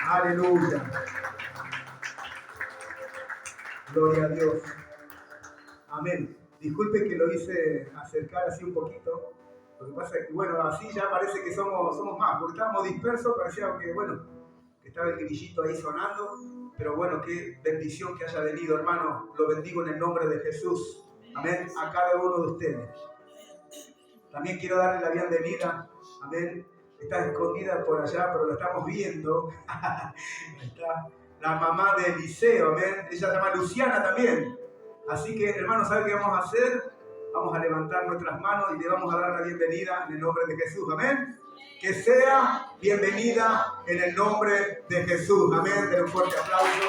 Aleluya. Gloria a Dios. Amén. Disculpe que lo hice acercar así un poquito. Lo que pasa es que, bueno, así ya parece que somos más, porque estábamos dispersos, parecía que, bueno, que estaba el grillito ahí sonando, pero bueno, qué bendición que haya venido, hermano. Lo bendigo en el nombre de Jesús. Amén. A cada uno de ustedes. También quiero darle la bienvenida. Amén. Está escondida por allá, pero la estamos viendo. Está la mamá de Eliseo, amén. Ella se llama Luciana también. Así que, hermanos, ¿saben qué vamos a hacer? Vamos a levantar nuestras manos y le vamos a dar la bienvenida en el nombre de Jesús, amén. Que sea bienvenida en el nombre de Jesús, amén. Den un fuerte aplauso.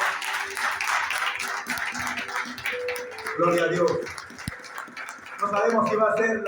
Gloria a Dios. No sabemos si va a ser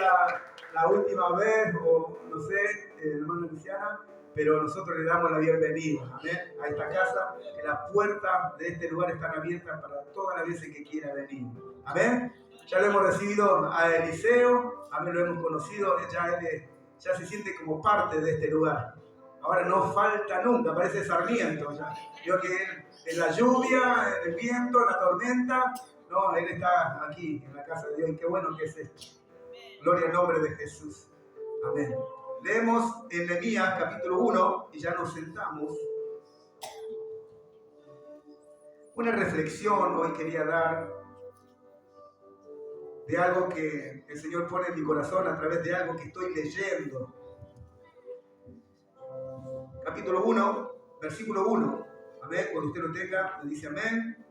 la última vez o no sé, hermana Luciana, pero nosotros le damos la bienvenida, amén, a esta casa, que las puertas de este lugar están abiertas para todas las veces que quiera venir, amén. Ya lo hemos recibido a Eliseo, amén, lo hemos conocido, ya se siente como parte de este lugar. Ahora no falta nunca, parece Sarmiento ya. Yo que él, en la lluvia, en el viento, en la tormenta, no, él está aquí en la casa de Dios y qué bueno que es esto. Gloria al nombre de Jesús. Amén. Leemos en Nehemías capítulo 1 y ya nos sentamos. Una reflexión hoy quería dar de algo que el Señor pone en mi corazón a través de algo que estoy leyendo. Capítulo 1, versículo 1. Amén. Cuando usted lo tenga, me dice amén.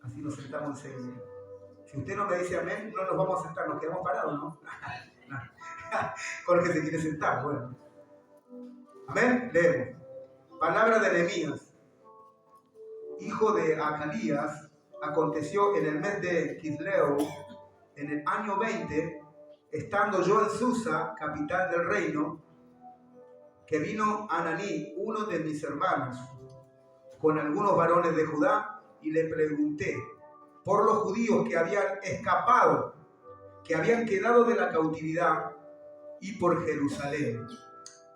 Así nos sentamos enseguida. Si usted no me dice amén, no nos vamos a sentar, nos quedamos parados, ¿no? No. Jorge se quiere sentar, bueno. Amén, leemos. Palabra de Nehemías, hijo de Acalías, aconteció en el mes de Quisleu, en el año 20, estando yo en Susa, capital del reino, que vino Ananí, uno de mis hermanos, con algunos varones de Judá, y le pregunté por los judíos que habían escapado, que habían quedado de la cautividad, y por Jerusalén.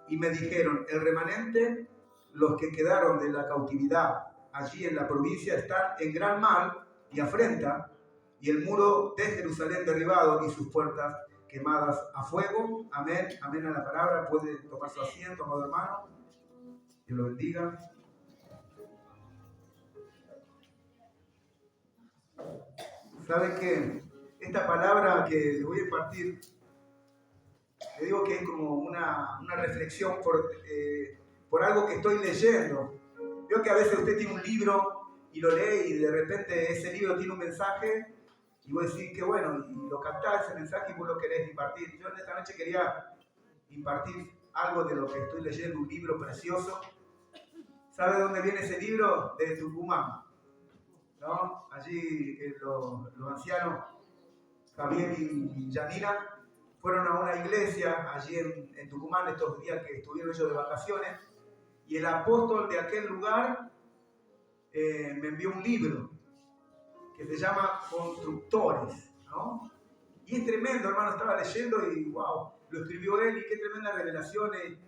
Y me dijeron, el remanente, los que quedaron de la cautividad allí en la provincia, están en gran mal y afrenta, y el muro de Jerusalén derribado y sus puertas quemadas a fuego. Amén, amén a la palabra. Puede tomar su asiento, amado hermano. Dios lo bendiga. ¿Sabe qué? Esta palabra que le voy a impartir, le digo que es como una reflexión por algo que estoy leyendo. Veo que a veces usted tiene un libro y lo lee y de repente ese libro tiene un mensaje y vos decís que bueno, y lo captás ese mensaje y vos lo querés impartir. Yo en esta noche quería impartir algo de lo que estoy leyendo, un libro precioso. ¿Sabe de dónde viene ese libro? De Tucumán, ¿no? Allí los ancianos, Javier y Yanira, fueron a una iglesia allí en Tucumán estos días que estuvieron ellos de vacaciones, y el apóstol de aquel lugar me envió un libro que se llama Constructores, ¿no? Y es tremendo, hermano, estaba leyendo y wow, lo escribió él y qué tremendas revelaciones,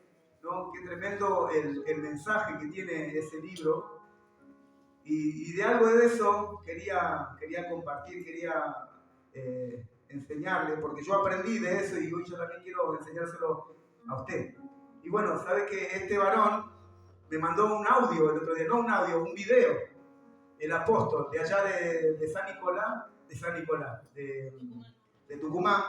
¿no? Qué tremendo el mensaje que tiene ese libro. Y de algo de eso quería compartir, quería enseñarle, porque yo aprendí de eso y hoy yo también quiero enseñárselo a usted. Y bueno, sabe que este varón me mandó un audio el otro día, no un audio, un video, el apóstol de allá de San Nicolás, de Tucumán.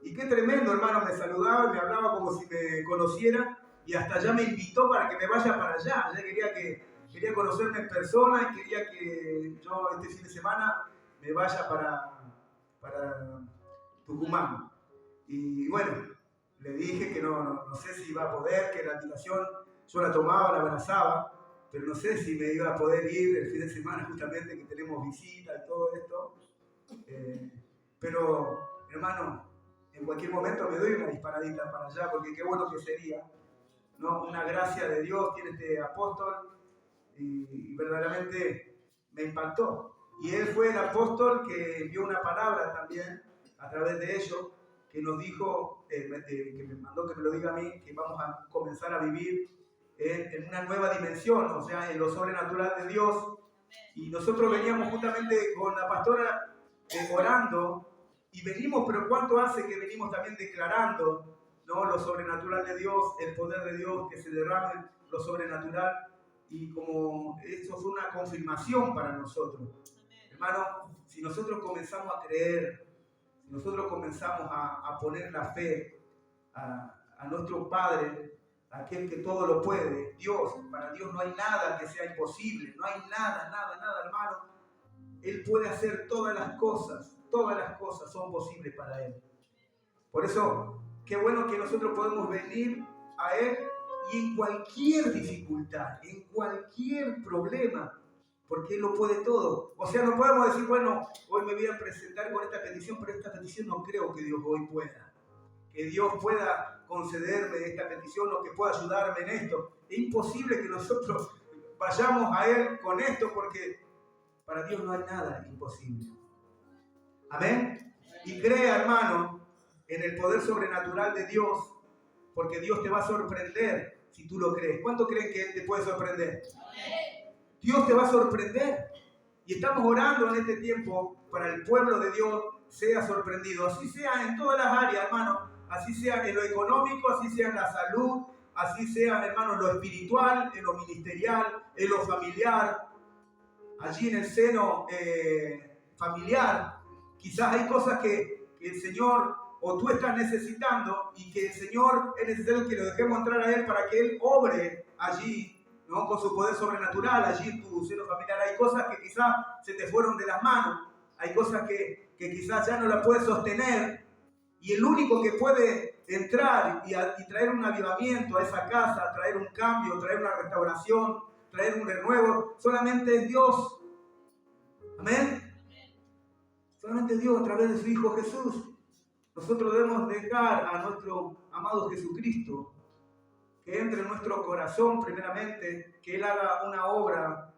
Y qué tremendo, hermano, me saludaba y me hablaba como si me conociera y hasta allá me invitó para que me vaya para allá. Ya quería conocerme en persona y quería que yo este fin de semana me vaya para Tucumán. Y bueno, le dije que no sé si iba a poder, que la invitación yo la tomaba, la abrazaba, pero no sé si me iba a poder ir el fin de semana justamente que tenemos visita y todo esto. Pero, hermano, en cualquier momento me doy una disparadita para allá, porque qué bueno que sería, ¿no? Una gracia de Dios tiene este apóstol y verdaderamente me impactó. Y él fue el apóstol que envió una palabra también a través de ello, que nos dijo, que me mandó que me lo diga a mí, que vamos a comenzar a vivir en una nueva dimensión, o sea, en lo sobrenatural de Dios. Y nosotros veníamos justamente con la pastora orando, y venimos, pero ¿cuánto hace que venimos también declarando, ¿no?, lo sobrenatural de Dios, el poder de Dios, que se derrame lo sobrenatural? Y como eso fue una confirmación para nosotros. Hermano, si nosotros comenzamos a creer, si nosotros comenzamos a poner la fe a nuestro Padre, aquel que todo lo puede, Dios, para Dios no hay nada que sea imposible, no hay nada, hermano. Él puede hacer todas las cosas son posibles para Él. Por eso, qué bueno que nosotros podemos venir a Él y en cualquier dificultad, en cualquier problema, porque Él lo puede todo. O sea, no podemos decir, bueno, hoy me voy a presentar con esta petición, pero esta petición no creo que Dios hoy pueda. Que Dios pueda concederme esta petición o que pueda ayudarme en esto. Es imposible que nosotros vayamos a Él con esto, porque para Dios no hay nada imposible. Amén. Y crea, hermano, en el poder sobrenatural de Dios, porque Dios te va a sorprender si tú lo crees. ¿Cuánto creen que Él te puede sorprender? Dios te va a sorprender. Y estamos orando en este tiempo para el pueblo de Dios sea sorprendido. Así sea en todas las áreas, hermano. Así sea en lo económico, así sea en la salud, así sea, hermano, en lo espiritual, en lo ministerial, en lo familiar. Allí en el seno familiar, quizás hay cosas que el Señor o tú estás necesitando y que el Señor es necesario que lo dejemos entrar a Él para que Él obre allí, ¿no?, con su poder sobrenatural, allí en tu seno familiar. Hay cosas que quizás se te fueron de las manos, hay cosas que quizás ya no las puedes sostener, y el único que puede entrar y traer un avivamiento a esa casa, traer un cambio, traer una restauración, traer un renuevo, solamente es Dios. Amén. Solamente Dios a través de su Hijo Jesús. Nosotros debemos dejar a nuestro amado Jesucristo que entre en nuestro corazón primeramente, que Él haga una obra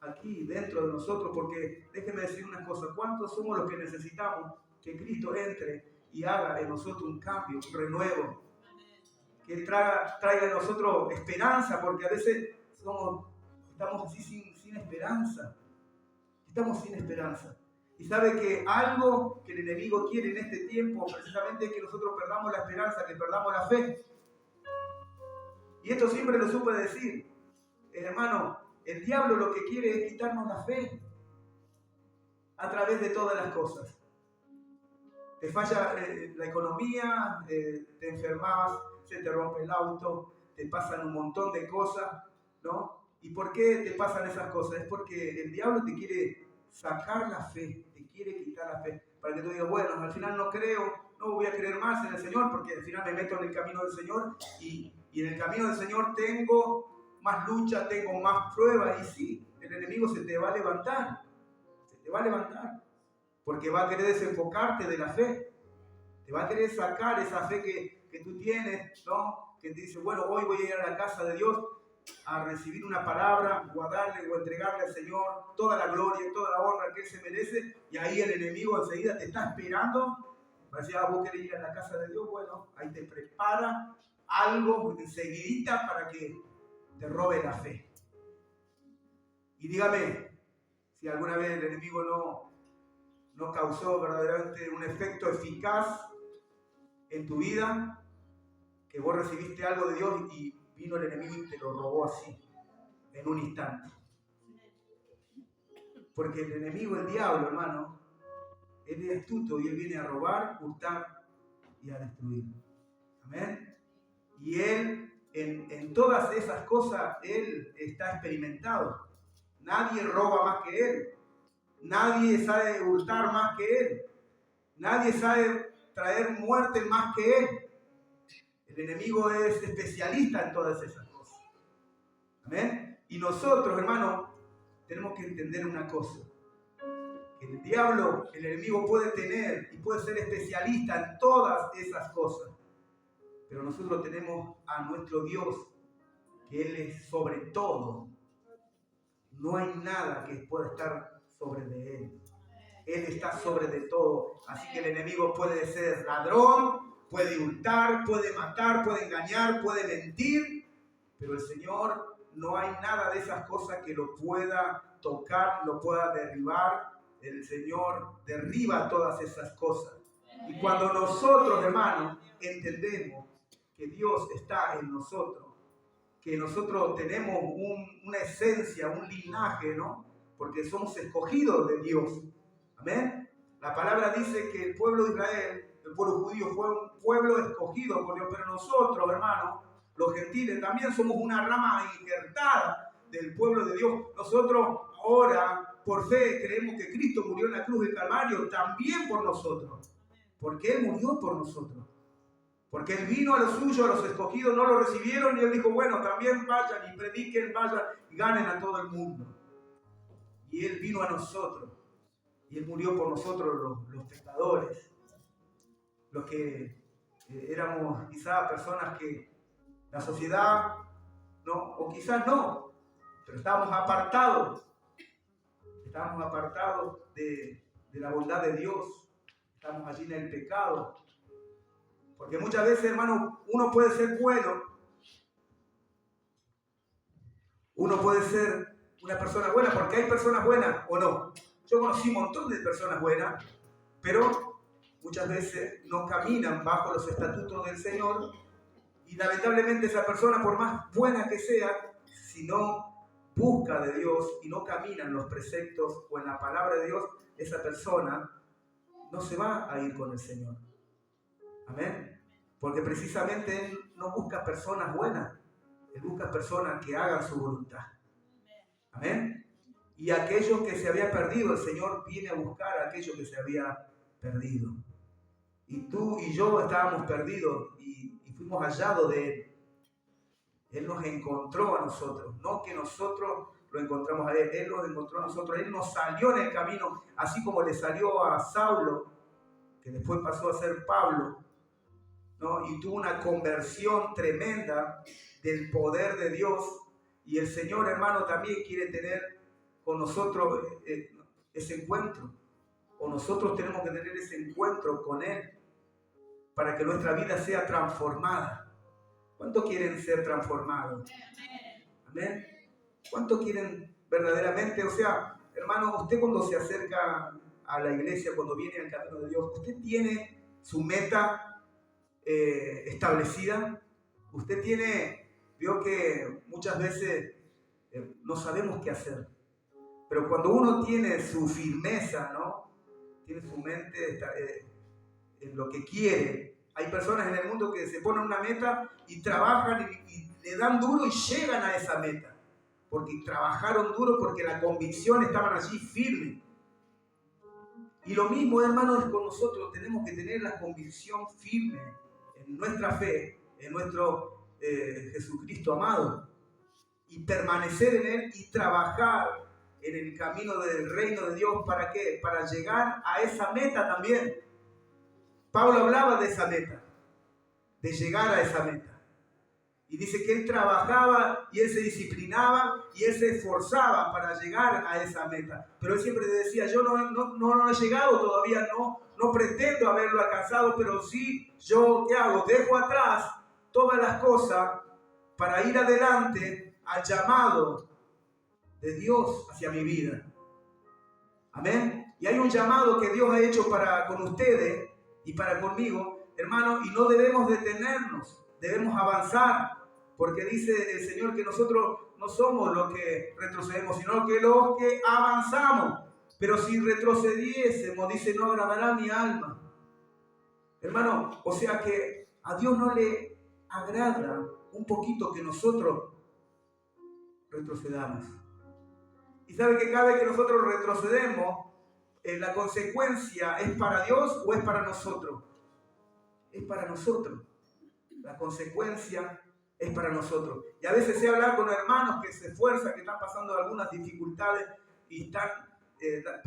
aquí dentro de nosotros, porque déjenme decir una cosa: ¿cuántos somos los que necesitamos que Cristo entre y haga en nosotros un cambio, un renuevo? Que Él traiga en nosotros esperanza, porque a veces estamos así sin esperanza. Estamos sin esperanza. Y sabe que algo que el enemigo quiere en este tiempo precisamente es que nosotros perdamos la esperanza, que perdamos la fe. Y esto siempre lo supe decir, hermano, el diablo lo que quiere es quitarnos la fe a través de todas las cosas. Te falla la economía, te enfermas, se te rompe el auto, te pasan un montón de cosas, ¿no? ¿Y por qué te pasan esas cosas? Es porque el diablo te quiere sacar la fe, te quiere quitar la fe, para que tú digas, bueno, al final no creo, no voy a creer más en el Señor, porque al final me meto en el camino del Señor y en el camino del Señor tengo más lucha, tengo más pruebas, y sí, el enemigo se te va a levantar, porque va a querer desenfocarte de la fe, te va a querer sacar esa fe que tú tienes, ¿no? Que te dice, bueno, hoy voy a ir a la casa de Dios a recibir una palabra, o a darle o entregarle al Señor toda la gloria, toda la honra que Él se merece, y ahí el enemigo enseguida te está esperando. Va a decir, vos querés ir a la casa de Dios, bueno, ahí te prepara algo enseguidita para que te robe la fe. Y dígame, si alguna vez el enemigo no causó verdaderamente un efecto eficaz en tu vida, que vos recibiste algo de Dios y vino el enemigo y te lo robó así, en un instante. Porque el enemigo, el diablo, hermano, él es astuto y él viene a robar, hurtar y a destruir. Amén. Y él, en todas esas cosas, él está experimentado. Nadie roba más que él. Nadie sabe hurtar más que él. Nadie sabe traer muerte más que él. El enemigo es especialista en todas esas cosas. Amén. Y nosotros, hermanos, tenemos que entender una cosa. Que el diablo, el enemigo puede tener y puede ser especialista en todas esas cosas. Pero nosotros tenemos a nuestro Dios, que Él es sobre todo. No hay nada que pueda estar sobre de Él. Él está sobre de todo. Así que el enemigo puede ser ladrón, puede hurtar, puede matar, puede engañar, puede mentir, pero el Señor no hay nada de esas cosas que lo pueda tocar, lo pueda derribar. El Señor derriba todas esas cosas. Y cuando nosotros, hermanos, entendemos que Dios está en nosotros, que nosotros tenemos una esencia, un linaje, ¿no? Porque somos escogidos de Dios. Amén. La palabra dice que el pueblo de Israel, el pueblo judío, fue un pueblo escogido por Dios, pero nosotros, hermanos, los gentiles, también somos una rama injertada del pueblo de Dios. Nosotros ahora, por fe, creemos que Cristo murió en la cruz del Calvario también por nosotros. Porque Él murió por nosotros. Porque Él vino a los suyos, a los escogidos no lo recibieron, y Él dijo, bueno, también vayan y prediquen, vayan y ganen a todo el mundo. Y Él vino a nosotros. Y Él murió por nosotros, los pecadores. Los que éramos quizás personas que la sociedad, no, o quizás no, pero estábamos apartados. Estábamos apartados de la bondad de Dios. Estamos allí en el pecado. Porque muchas veces, hermano, uno puede ser bueno. Uno puede ser una persona buena, porque hay personas buenas o no. Yo conocí un montón de personas buenas, pero muchas veces no caminan bajo los estatutos del Señor. Y lamentablemente esa persona, por más buena que sea, si no busca de Dios y no camina en los preceptos o en la palabra de Dios, esa persona no se va a ir con el Señor. Amén. Porque precisamente Él no busca personas buenas. Él busca personas que hagan su voluntad. Amén. Y aquellos que se había perdido, el Señor viene a buscar a aquellos que se había perdido. Y tú y yo estábamos perdidos y fuimos hallados de Él. Él nos encontró a nosotros, no que nosotros lo encontramos a Él. Él nos encontró a nosotros. Él nos salió en el camino, así como le salió a Saulo, que después pasó a ser Pablo, ¿no? Y tuvo una conversión tremenda del poder de Dios. Y el Señor, hermano, también quiere tener con nosotros ese encuentro. O nosotros tenemos que tener ese encuentro con Él para que nuestra vida sea transformada. ¿Cuántos quieren ser transformados? Amén. ¿Cuántos quieren verdaderamente? O sea, hermano, usted cuando se acerca a la iglesia, cuando viene al camino de Dios, usted tiene su meta establecida. Usted vio que muchas veces no sabemos qué hacer, pero cuando uno tiene su firmeza, ¿no? Tiene su mente en lo que quiere. Hay personas en el mundo que se ponen una meta y trabajan y le dan duro y llegan a esa meta, porque trabajaron duro, porque la convicción estaban allí firme. Y lo mismo, hermanos, es con nosotros. Tenemos que tener la convicción firme en nuestra fe, en nuestro Jesucristo amado, y permanecer en Él y trabajar en el camino del reino de Dios. ¿Para qué? Para llegar a esa meta también. Pablo hablaba de esa meta, de llegar a esa meta. Y dice que él trabajaba y él se disciplinaba y él se esforzaba para llegar a esa meta. Pero él siempre decía, yo no he llegado todavía, no pretendo haberlo alcanzado, pero sí, yo, ¿qué hago? Dejo atrás todas las cosas para ir adelante al llamado de Dios hacia mi vida. Amén. Y hay un llamado que Dios ha hecho con ustedes y para conmigo, hermanos, y no debemos detenernos, debemos avanzar, porque dice el Señor que nosotros no somos los que retrocedemos, sino que los que avanzamos. Pero si retrocediésemos, dice, no agradará mi alma. Hermano, o sea que a Dios no le agrada un poquito que nosotros retrocedamos. Y sabe que cada vez que nosotros retrocedemos, la consecuencia ¿es para Dios o es para nosotros? Es para nosotros. La consecuencia es para nosotros. Y a veces se habla con hermanos que se esfuerzan, que están pasando algunas dificultades y están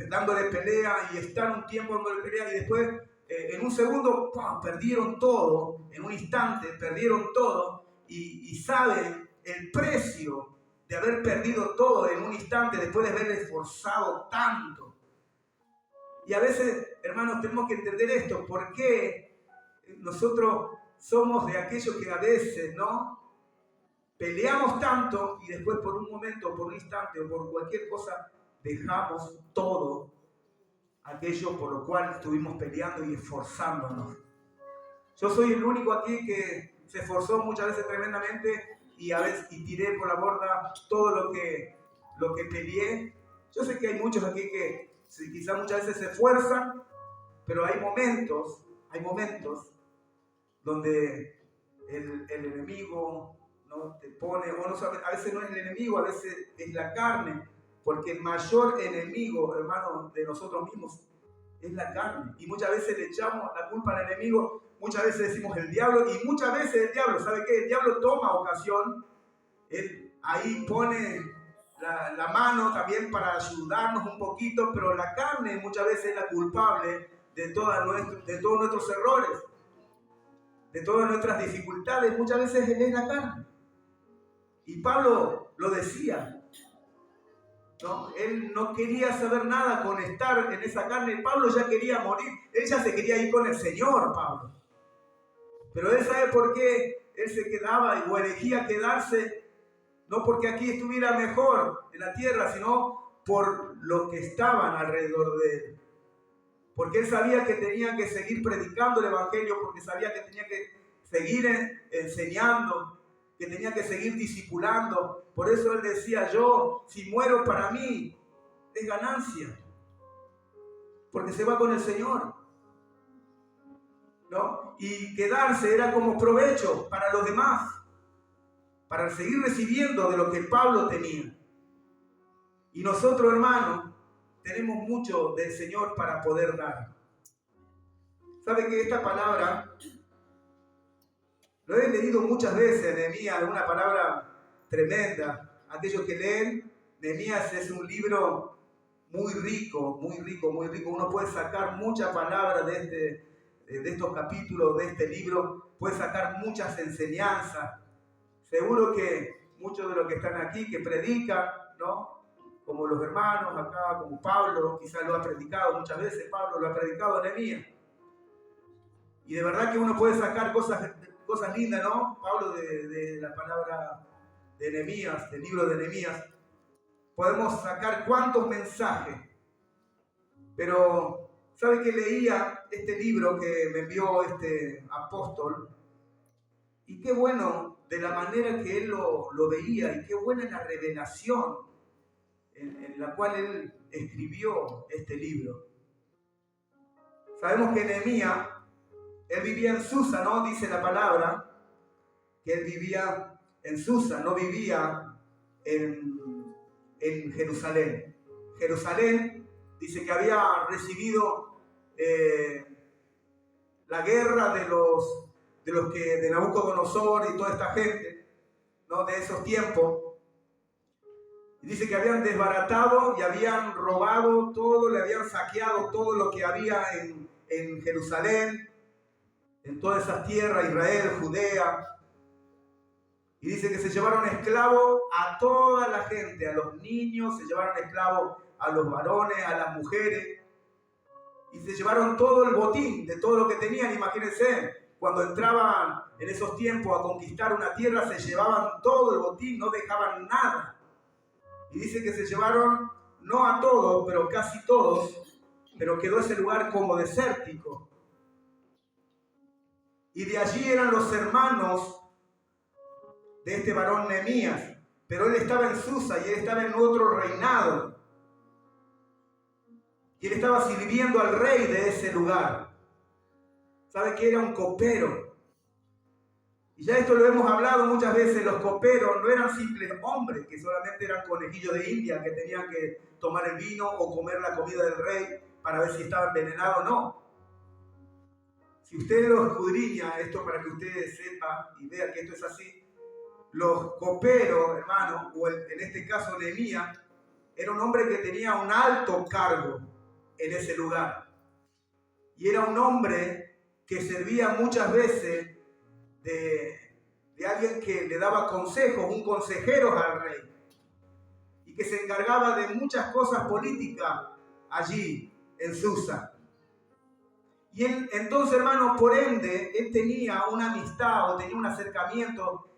dándole pelea y están un tiempo dándole pelea y después en un segundo ¡pum!, perdieron todo, en un instante perdieron todo y saben el precio de haber perdido todo en un instante después de haber esforzado tanto. Y a veces, hermanos, tenemos que entender esto. ¿Por qué nosotros somos de aquellos que a veces, ¿no?, peleamos tanto y después por un momento, por un instante o por cualquier cosa, dejamos todo aquello por lo cual estuvimos peleando y esforzándonos. Yo soy el único aquí que se esforzó muchas veces tremendamente y a veces tiré por la borda todo lo que peleé. Yo sé que hay muchos aquí que quizás muchas veces se esfuerzan, pero hay momentos donde el enemigo, ¿no?, te pone, o no, a veces no es el enemigo, a veces es la carne, porque el mayor enemigo, hermano, de nosotros mismos es la carne. Y muchas veces le echamos la culpa al enemigo, muchas veces decimos el diablo, y muchas veces el diablo, ¿sabe qué? El diablo toma ocasión, él ahí pone la mano también para ayudarnos un poquito, pero la carne muchas veces es la culpable de todos nuestros errores, de todas nuestras dificultades. Muchas veces es la carne. Y Pablo lo decía, ¿no? Él no quería saber nada con estar en esa carne. Pablo ya quería morir, él ya se quería ir con el Señor, Pablo. Pero él sabe por qué él se quedaba o elegía quedarse, no porque aquí estuviera mejor en la tierra, sino por los que estaban alrededor de él. Porque él sabía que tenía que seguir predicando el Evangelio, porque sabía que tenía que seguir enseñando, que tenía que seguir discipulando. Por eso él decía, yo, si muero para mí, es ganancia, porque se va con el Señor, ¿no? Y quedarse era como provecho para los demás, para seguir recibiendo de lo que Pablo tenía. Y nosotros, hermanos, tenemos mucho del Señor para poder dar. ¿Sabe que esta palabra lo he leído muchas veces, Nehemías? Es una palabra tremenda. Aquellos que leen, Nehemías es un libro muy rico, muy rico, muy rico. Uno puede sacar muchas palabras de estos capítulos, de este libro. Puede sacar muchas enseñanzas. Seguro que muchos de los que están aquí, que predican, ¿no?, como los hermanos acá, como Pablo, quizás lo ha predicado muchas veces, Pablo lo ha predicado a Nehemías. Y de verdad que uno puede sacar cosas lindas, ¿no? Pablo, de la palabra de Nehemías, del libro de Nehemías. Podemos sacar cuántos mensajes. Pero, ¿sabe que leía este libro que me envió este apóstol? Y qué bueno de la manera que él lo veía, y qué buena la revelación en la cual él escribió este libro. Sabemos que Nehemías, él vivía en Susa, ¿no? Dice la palabra que él vivía en Susa, no vivía en Jerusalén. Jerusalén dice que había recibido la guerra de los que de Nabucodonosor y toda esta gente, ¿no?, de esos tiempos. Dice que habían desbaratado y habían robado todo, le habían saqueado todo lo que había en Jerusalén, en todas esas tierras, Israel, Judea. Y dice que se llevaron esclavos a toda la gente, a los niños, se llevaron esclavos a los varones, a las mujeres. Y se llevaron todo el botín de todo lo que tenían. Imagínense, cuando entraban en esos tiempos a conquistar una tierra, se llevaban todo el botín, no dejaban nada. Y dice que se llevaron, no a todos, pero casi todos, pero quedó ese lugar como desértico. Y de allí eran los hermanos de este varón Nehemías, pero él estaba en Susa y él estaba en otro reinado. Y él estaba sirviendo al rey de ese lugar. ¿Sabe que era un copero? Y ya esto lo hemos hablado muchas veces, los coperos no eran simples hombres que solamente eran conejillos de India, que tenían que tomar el vino o comer la comida del rey para ver si estaba envenenado o no. Si usted lo escudriña, esto para que usted sepa y vea que esto es así, los coperos, hermano, o en este caso Nehemías, era un hombre que tenía un alto cargo en ese lugar. Y era un hombre que servía muchas veces de alguien que le daba consejos, un consejero al rey, y que se encargaba de muchas cosas políticas allí en Susa. Y él, entonces, hermano, por ende, él tenía una amistad o tenía un acercamiento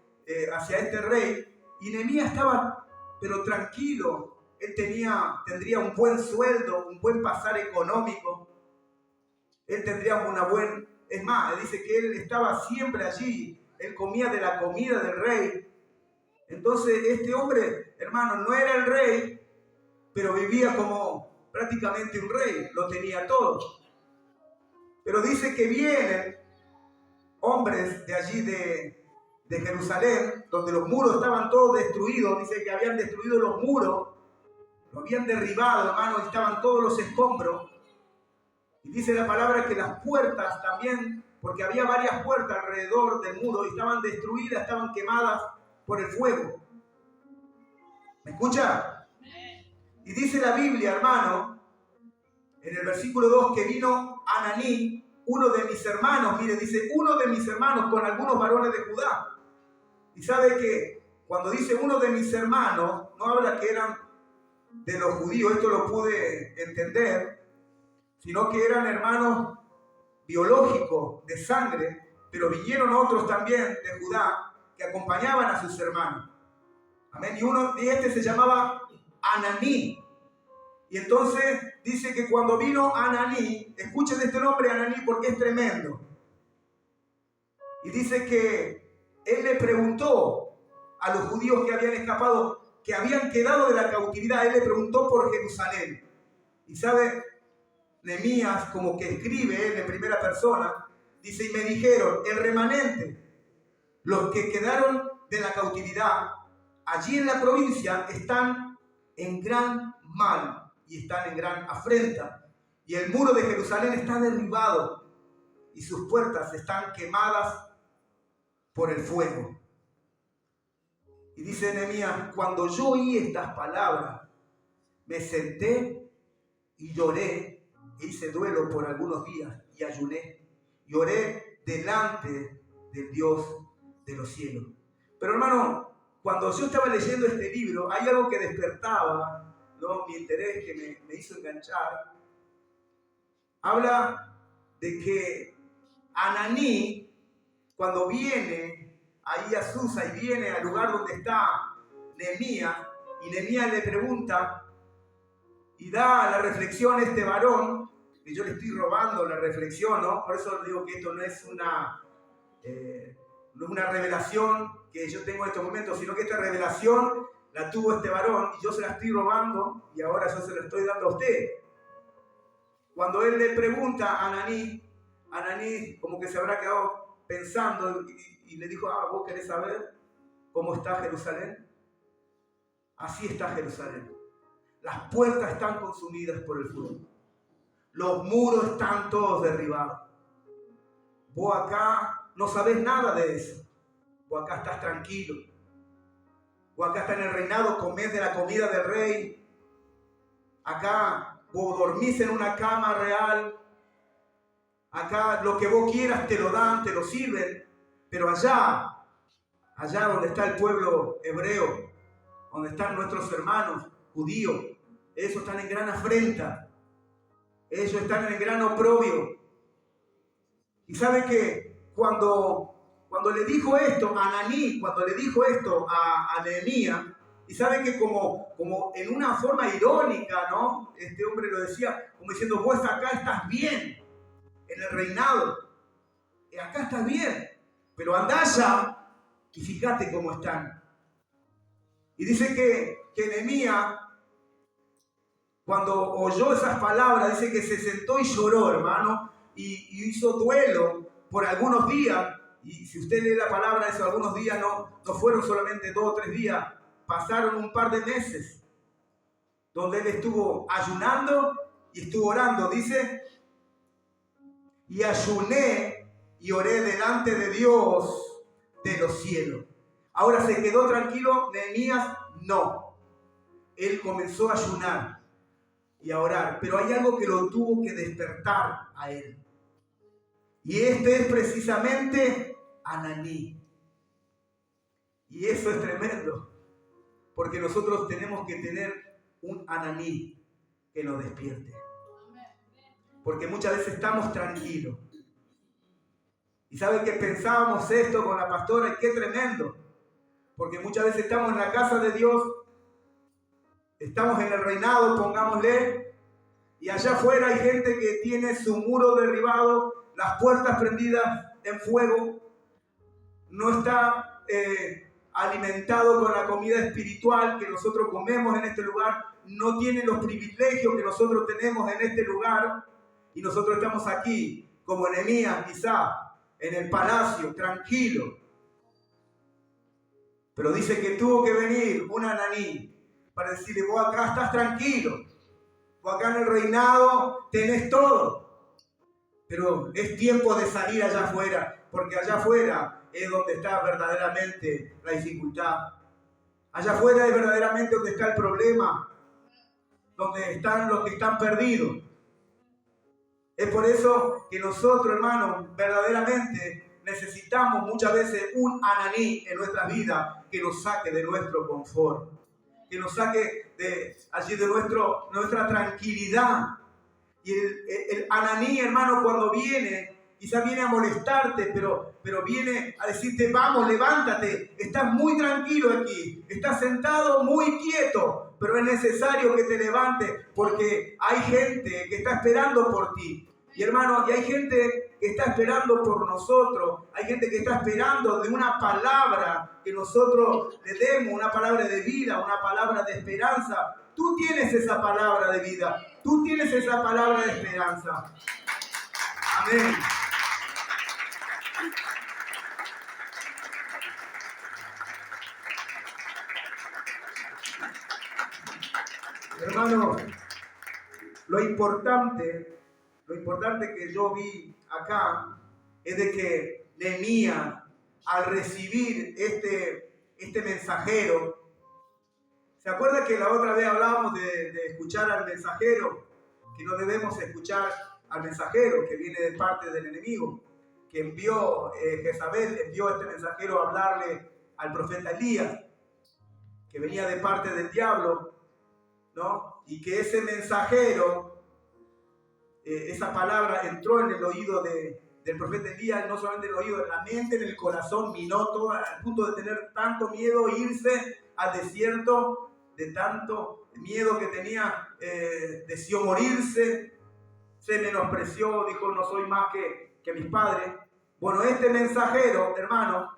hacia este rey, y Nehemías estaba pero tranquilo. Él tendría un buen sueldo, un buen pasar económico. Él tendría es más, él dice que él estaba siempre allí. Él comía de la comida del rey. Entonces este hombre, hermano, no era el rey, pero vivía como prácticamente un rey. Lo tenía todo. Pero dice que vienen hombres de allí de Jerusalén, donde los muros estaban todos destruidos. Dice que habían destruido los muros. Lo habían derribado, hermano, estaban todos los escombros. Y dice la palabra que las puertas también, porque había varias puertas alrededor del muro, y estaban destruidas, estaban quemadas por el fuego. ¿Me escucha? Y dice la Biblia, hermano, en el versículo 2, que vino Ananí, uno de mis hermanos, mire, dice, uno de mis hermanos con algunos varones de Judá. Y sabe que cuando dice uno de mis hermanos, no habla que eran de los judíos, esto lo pude entender, sino que eran hermanos biológicos de sangre, pero vinieron otros también de Judá que acompañaban a sus hermanos. Amén. Y este se llamaba Ananí. Y entonces dice que cuando vino Ananí, escuchen este nombre Ananí porque es tremendo. Y dice que él le preguntó a los judíos que habían escapado, que habían quedado de la cautividad, él le preguntó por Jerusalén. Y sabe, Nehemías como que escribe él en primera persona, dice, y me dijeron, el remanente, los que quedaron de la cautividad, allí en la provincia están en gran mal y están en gran afrenta. Y el muro de Jerusalén está derribado y sus puertas están quemadas por el fuego. Y dice Nehemías, cuando yo oí estas palabras, me senté y lloré, e hice duelo por algunos días y ayuné. Y oré delante del Dios de los cielos. Pero hermano, cuando yo estaba leyendo este libro, hay algo que despertaba, ¿no?, mi interés, que me hizo enganchar. Habla de que Ananí, cuando viene ahí a Susa y viene al lugar donde está Nehemías, y Nehemías le pregunta y da la reflexión a este varón, que yo le estoy robando la reflexión, ¿no? Por eso digo que esto no es una revelación que yo tengo en estos momentos, sino que esta revelación la tuvo este varón y yo se la estoy robando y ahora yo se la estoy dando a usted. Cuando él le pregunta a Ananí como que se habrá quedado pensando y le dijo, ¿vos querés saber cómo está Jerusalén? Así está Jerusalén. Las puertas están consumidas por el fuego. Los muros están todos derribados. Vos acá no sabés nada de eso. Vos acá estás tranquilo. Vos acá estás en el reinado, comés de la comida del rey. Acá vos dormís en una cama real. Acá lo que vos quieras te lo dan, te lo sirven. Pero allá donde está el pueblo hebreo, donde están nuestros hermanos judíos, ellos están en gran afrenta. Ellos están en gran oprobio. Y sabe que cuando le dijo esto a Ananí, cuando le dijo esto a Nehemías, y sabe que como en una forma irónica, ¿no?, este hombre lo decía como diciendo, vos acá estás bien en el reinado, acá estás bien, pero andá allá y fíjate cómo están. Y dice que Nehemías, cuando oyó esas palabras, dice que se sentó y lloró, hermano, y hizo duelo por algunos días. Y si usted lee la palabra, esos algunos días no fueron solamente 2 o 3 días, pasaron un par de meses, donde él estuvo ayunando y estuvo orando. Dice, y ayuné y oré delante de Dios de los cielos. Ahora, ¿se quedó tranquilo Nehemías? No. Él comenzó a ayunar y a orar, pero hay algo que lo tuvo que despertar a él. Y este es precisamente Ananí. Y eso es tremendo, porque nosotros tenemos que tener un Ananí que nos despierte. Porque muchas veces estamos tranquilos. Y saben que pensábamos esto con la pastora, y qué tremendo. Porque muchas veces estamos en la casa de Dios, estamos en el reinado, pongámosle, y allá afuera hay gente que tiene su muro derribado, las puertas prendidas en fuego, no está alimentado con la comida espiritual que nosotros comemos en este lugar, no tiene los privilegios que nosotros tenemos en este lugar, y nosotros estamos aquí, como Nehemías quizá, en el palacio, tranquilo. Pero dice que tuvo que venir un Ananí para decirle, vos acá estás tranquilo, vos acá en el reinado tenés todo, pero es tiempo de salir allá afuera, porque allá afuera es donde está verdaderamente la dificultad. Allá afuera es verdaderamente donde está el problema, donde están los que están perdidos. Es por eso que nosotros, hermanos, verdaderamente necesitamos muchas veces un Ananí en nuestras vidas que nos saque de nuestro confort, que nos saque de allí de nuestra tranquilidad. Y el Ananí, hermano, cuando viene, quizás viene a molestarte, pero viene a decirte, vamos, levántate, estás muy tranquilo aquí, estás sentado muy quieto, pero es necesario que te levantes porque hay gente que está esperando por ti. Y hermano, y hay gente que está esperando por nosotros, hay gente que está esperando de una palabra que nosotros le demos, una palabra de vida, una palabra de esperanza. Tú tienes esa palabra de vida, tú tienes esa palabra de esperanza. Amén. Hermano, lo importante que yo vi acá es de que Nehemías, al recibir este mensajero, ¿se acuerda que la otra vez hablábamos de escuchar al mensajero? Que no debemos escuchar al mensajero que viene de parte del enemigo, que envió Jezabel, envió este mensajero a hablarle al profeta Elías, que venía de parte del diablo, ¿no? Y que ese mensajero, esa palabra entró en el oído del profeta Elías, no solamente en el oído, en la mente, en el corazón, minó todo al punto de tener tanto miedo, irse al desierto, de tanto miedo que tenía, decidió morirse, se menospreció, dijo, no soy más que mis padres. Bueno, este mensajero, hermano,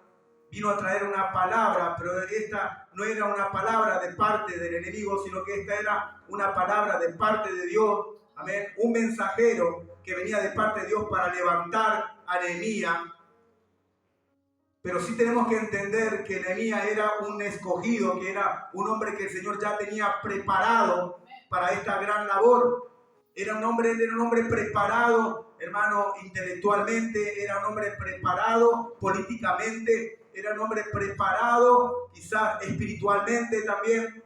vino a traer una palabra, pero esta no era una palabra de parte del enemigo, sino que esta era una palabra de parte de Dios. Amén. Un mensajero que venía de parte de Dios para levantar a Nehemías. Pero sí tenemos que entender que Nehemías era un escogido, que era un hombre que el Señor ya tenía preparado para esta gran labor. Era un hombre preparado, hermano, intelectualmente, era un hombre preparado políticamente, era un hombre preparado quizás espiritualmente también.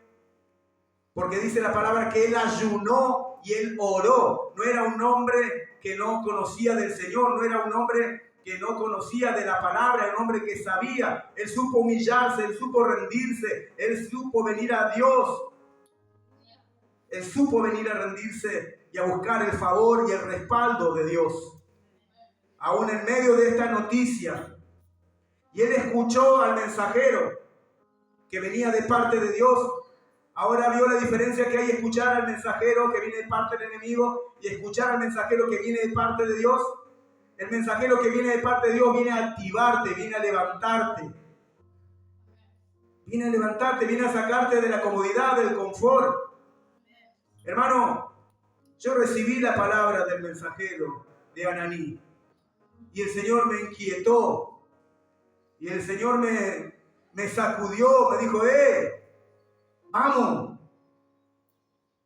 Porque dice la palabra que él ayunó y él oró. No era un hombre que no conocía del Señor, no era un hombre que no conocía de la palabra, era un hombre que sabía. Él supo humillarse, él supo rendirse, él supo venir a Dios. Él supo venir a rendirse y a buscar el favor y el respaldo de Dios. Aún en medio de esta noticia. Y él escuchó al mensajero que venía de parte de Dios. Ahora vio la diferencia que hay escuchar al mensajero que viene de parte del enemigo y escuchar al mensajero que viene de parte de Dios. El mensajero que viene de parte de Dios viene a activarte, viene a levantarte. Viene a levantarte, viene a sacarte de la comodidad, del confort. Hermano, yo recibí la palabra del mensajero de Ananí y el Señor me inquietó y el Señor me sacudió, me dijo, vamos.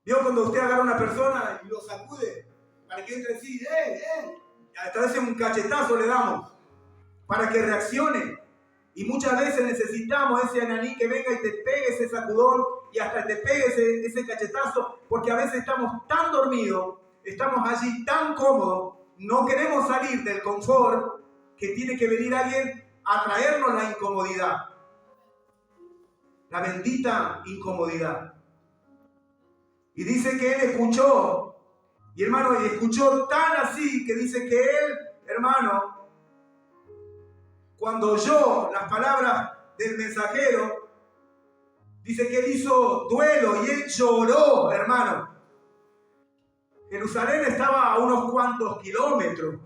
¿Vio cuando usted agarra a una persona y lo sacude para que entre en sí? Hasta veces un cachetazo le damos para que reaccione. Y muchas veces necesitamos ese Ananí que venga y te pegue ese sacudón y hasta te pegue ese cachetazo, porque a veces estamos tan dormidos, estamos allí tan cómodos, no queremos salir del confort, que tiene que venir alguien a traernos la incomodidad. La bendita incomodidad. Y dice que él escuchó, y hermano, y escuchó tan así que dice que él, hermano, cuando oyó las palabras del mensajero, dice que él hizo duelo y él lloró, hermano. Jerusalén estaba a unos cuantos kilómetros.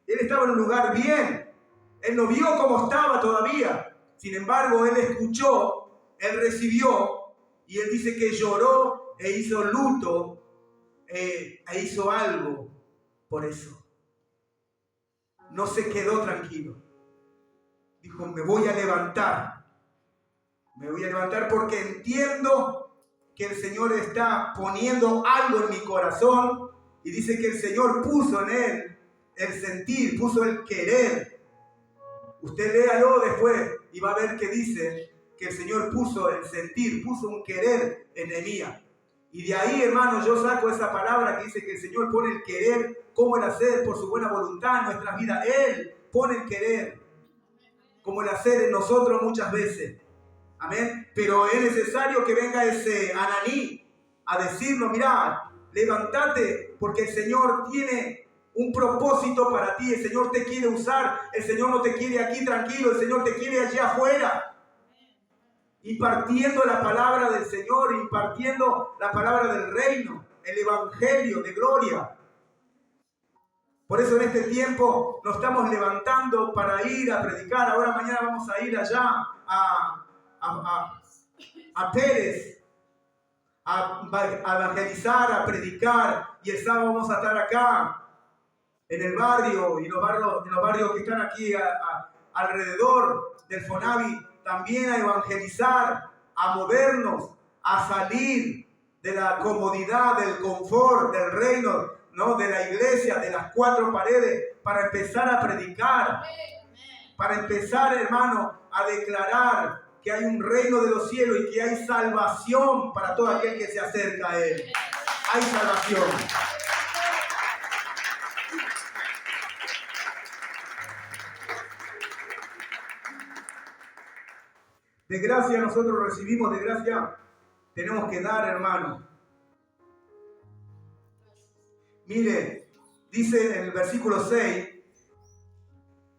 Él estaba en un lugar bien. Él no vio cómo estaba todavía. Sin embargo, él escuchó, él recibió, y él dice que lloró e hizo luto, e hizo algo por eso. No se quedó tranquilo. Dijo, me voy a levantar. Me voy a levantar porque entiendo que el Señor está poniendo algo en mi corazón. Y dice que el Señor puso en él el sentir, puso el querer. Usted léalo después y va a ver que dice que el Señor puso el sentir, puso un querer en Nehemías. Y de ahí, hermano, yo saco esa palabra que dice que el Señor pone el querer como el hacer por su buena voluntad en nuestras vidas. Él pone el querer como el hacer en nosotros muchas veces. Amén. Pero es necesario que venga ese Ananí a decirnos, mirá, levántate porque el Señor tiene un propósito para ti. El Señor te quiere usar. El Señor no te quiere aquí tranquilo. El Señor te quiere allá afuera. Impartiendo la palabra del Señor, impartiendo la palabra del reino, el evangelio de gloria. Por eso en este tiempo nos estamos levantando para ir a predicar. Ahora mañana vamos a ir allá a Pérez, a evangelizar, a predicar. Y el sábado vamos a estar acá, en el barrio, y en los barrios que están aquí alrededor del Fonavi, también a evangelizar, a movernos, a salir de la comodidad, del confort, del reino, ¿no? De la iglesia, de las cuatro paredes, para empezar a predicar, para empezar, hermano, a declarar que hay un reino de los cielos y que hay salvación para todo aquel que se acerca a él. Hay salvación. De gracia nosotros recibimos, de gracia tenemos que dar, hermano. Mire, dice en el versículo 6,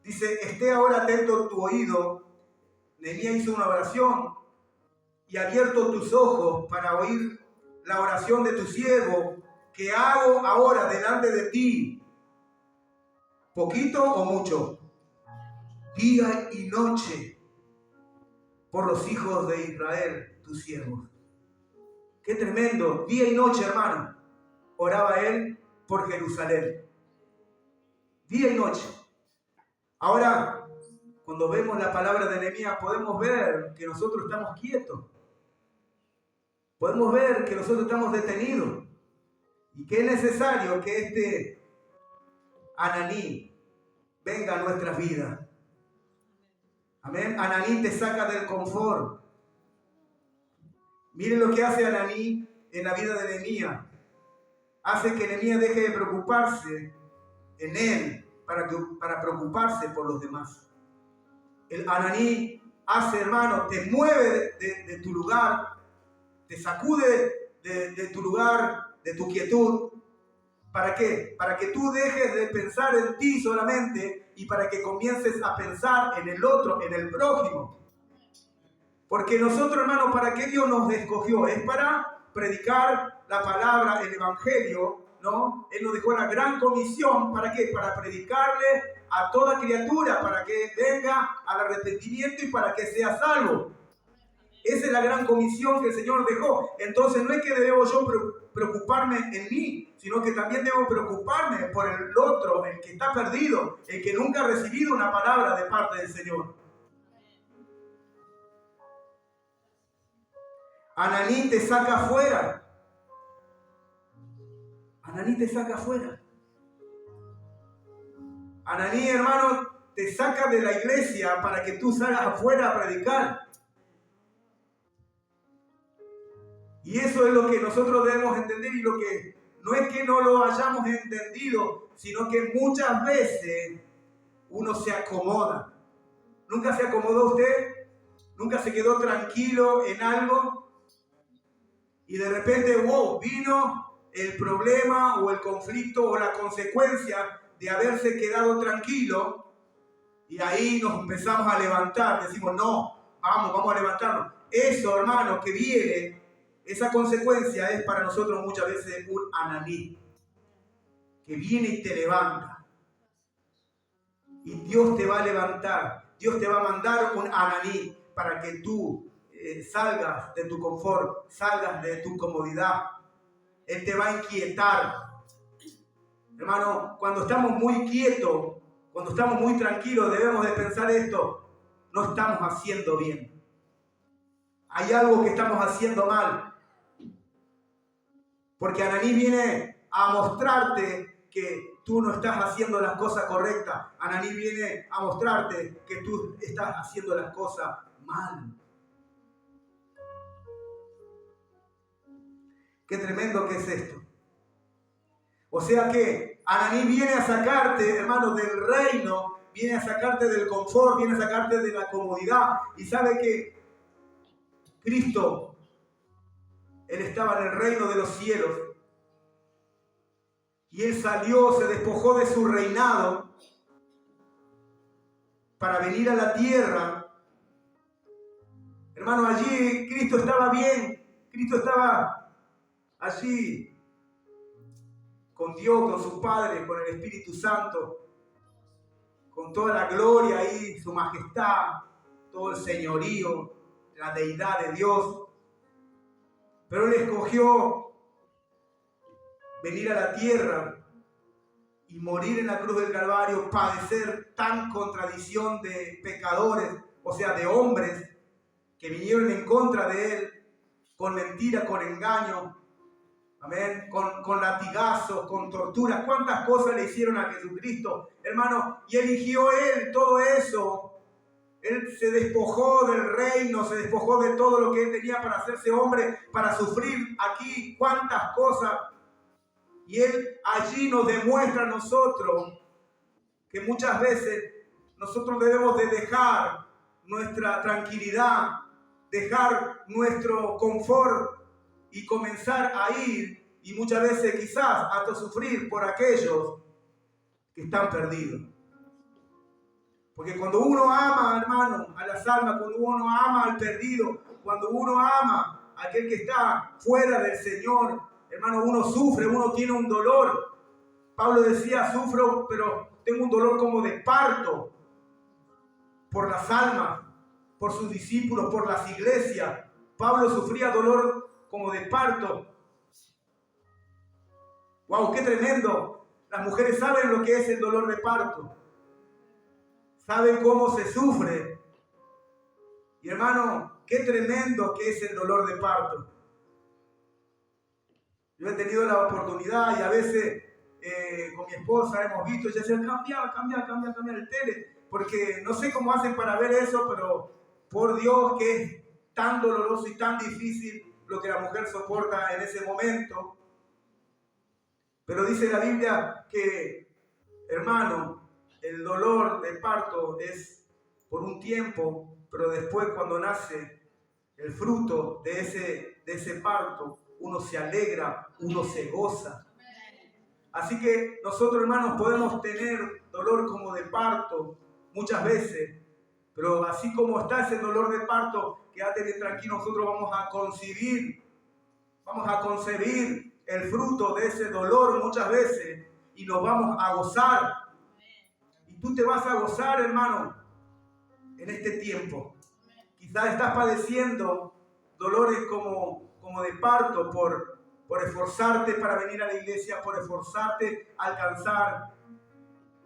dice, esté ahora atento tu oído. Nehemías hizo una oración y abierto tus ojos para oír la oración de tu siervo que hago ahora delante de ti. ¿Poquito o mucho? Día y noche por los hijos de Israel, tus siervos. Qué tremendo. Día y noche, hermano, oraba él por Jerusalén. Día y noche. Ahora, cuando vemos la palabra de Nehemías, podemos ver que nosotros estamos quietos. Podemos ver que nosotros estamos detenidos. Y que es necesario que este Ananí venga a nuestras vidas. Amén. Ananí te saca del confort. Miren lo que hace Ananí en la vida de Nehemías. Hace que Nehemías deje de preocuparse en él para preocuparse por los demás. El Ananí hace, hermano, te mueve de tu lugar, te sacude de tu lugar, de tu quietud. ¿Para qué? Para que tú dejes de pensar en ti solamente y para que comiences a pensar en el otro, en el prójimo. Porque nosotros, hermanos, ¿para qué Dios nos escogió? Es para predicar la palabra, el evangelio, ¿no? Él nos dejó la gran comisión. ¿Para qué? Para predicarle a toda criatura, para que venga al arrepentimiento y para que sea salvo. Esa es la gran comisión que el Señor dejó. Entonces no es que debo yo preocuparme en mí, sino que también debo preocuparme por el otro, el que está perdido, el que nunca ha recibido una palabra de parte del Señor. Ananí te saca afuera. Ananí te saca afuera. Ananí, hermano, te saca de la iglesia para que tú salgas afuera a predicar. Y eso es lo que nosotros debemos entender, y lo que no es que no lo hayamos entendido, sino que muchas veces uno se acomoda. ¿Nunca se acomodó usted? ¿Nunca se quedó tranquilo en algo? Y de repente, wow, vino el problema o el conflicto o la consecuencia de haberse quedado tranquilo, y ahí nos empezamos a levantar. Decimos, no, vamos a levantarnos. Eso, hermano, que viene, esa consecuencia es para nosotros muchas veces un ananí, que viene y te levanta. Y Dios te va a levantar, Dios te va a mandar un ananí para que tú salgas de tu confort, salgas de tu comodidad. Él te va a inquietar. Hermano, cuando estamos muy quietos, cuando estamos muy tranquilos, debemos de pensar esto: no estamos haciendo bien. Hay algo que estamos haciendo mal. Porque Ananí viene a mostrarte que tú no estás haciendo las cosas correctas. Ananí viene a mostrarte que tú estás haciendo las cosas mal. Qué tremendo que es esto. O sea que Ananí viene a sacarte, hermano, del reino, viene a sacarte del confort, viene a sacarte de la comodidad. Y sabe que Cristo, Él estaba en el reino de los cielos. Y Él salió, se despojó de su reinado para venir a la tierra. Hermano, allí Cristo estaba bien. Cristo estaba allí con Dios, con su Padre, con el Espíritu Santo, con toda la gloria ahí, su majestad, todo el señorío, la deidad de Dios. Pero Él escogió venir a la tierra y morir en la cruz del Calvario, padecer tan contradicción de pecadores, o sea, de hombres que vinieron en contra de Él, con mentira, con engaño, amén, con latigazos, con torturas. ¿Cuántas cosas le hicieron a Jesucristo, hermano? Y eligió Él todo eso. Él se despojó del reino, se despojó de todo lo que Él tenía para hacerse hombre, para sufrir aquí cuántas cosas. Y Él allí nos demuestra a nosotros que muchas veces nosotros debemos de dejar nuestra tranquilidad, dejar nuestro confort y comenzar a ir, y muchas veces quizás hasta sufrir por aquellos que están perdidos. Porque cuando uno ama, hermano, a las almas, cuando uno ama al perdido, cuando uno ama a aquel que está fuera del Señor, hermano, uno sufre, uno tiene un dolor. Pablo decía: sufro, pero tengo un dolor como de parto por las almas, por sus discípulos, por las iglesias. Pablo sufría dolor como de parto. ¡Wow! ¡Qué tremendo! Las mujeres saben lo que es el dolor de parto. Saben cómo se sufre. Y hermano, qué tremendo que es el dolor de parto. Yo he tenido la oportunidad y a veces con mi esposa hemos visto, ella dice: cambia el tele, porque no sé cómo hacen para ver eso, pero por Dios que es tan doloroso y tan difícil lo que la mujer soporta en ese momento. Pero dice la Biblia que, hermano, el dolor de parto es por un tiempo, pero después cuando nace el fruto de ese parto, uno se alegra, uno se goza. Así que nosotros, hermanos, podemos tener dolor como de parto muchas veces, pero así como está ese dolor de parto, quédate bien tranquilo, nosotros vamos a concebir el fruto de ese dolor muchas veces y nos vamos a gozar. Y tú te vas a gozar, hermano, en este tiempo. Quizás estás padeciendo dolores como de parto por esforzarte para venir a la iglesia, por esforzarte a alcanzar